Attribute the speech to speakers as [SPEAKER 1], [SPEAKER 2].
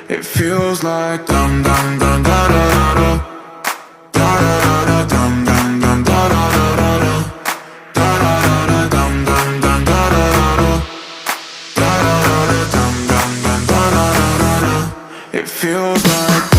[SPEAKER 1] It feels like dum dum dum da da da da da da dum dum dum da da da da da da dum dum dum da da da da dum dum dum da da da. It feels like